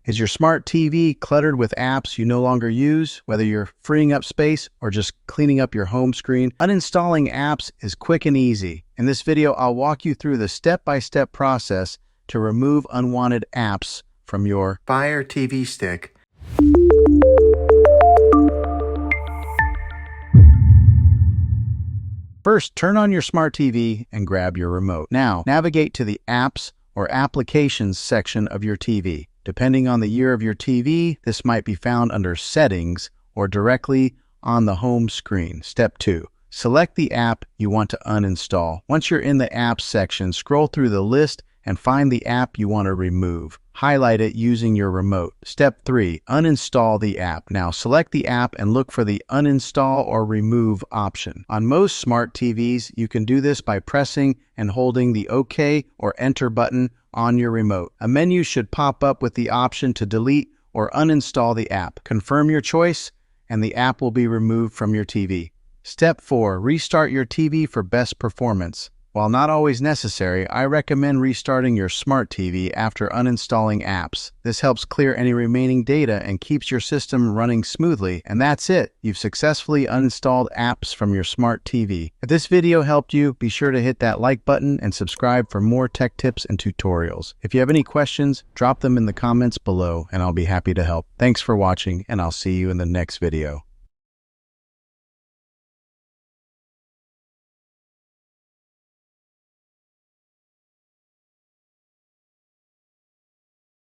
Is your smart TV cluttered with apps you no longer use, whether you're freeing up space or just cleaning up your home screen? Uninstalling apps is quick and easy. In this video, I'll walk you through the step-by-step process to remove unwanted apps from your Fire TV stick. First, turn on your smart TV and grab your remote. Now, navigate to the Apps or Applications section of your TV. Depending on the year of your TV, this might be found under Settings or directly on the home screen. Step 2. Select the app you want to uninstall. Once you're in the Apps section, scroll through the list and find the app you want to remove. Highlight it using your remote. Step 3. Uninstall the app. Now select the app and look for the Uninstall or Remove option. On most smart TVs, you can do this by pressing and holding the OK or Enter button on your remote. A menu should pop up with the option to delete or uninstall the app. Confirm your choice and the app will be removed from your TV. Step 4. Restart your TV for best performance. While not always necessary, I recommend restarting your smart TV after uninstalling apps. This helps clear any remaining data and keeps your system running smoothly. And that's it. You've successfully uninstalled apps from your smart TV. If this video helped you, be sure to hit that like button and subscribe for more tech tips and tutorials. If you have any questions, drop them in the comments below and I'll be happy to help. Thanks for watching and I'll see you in the next video.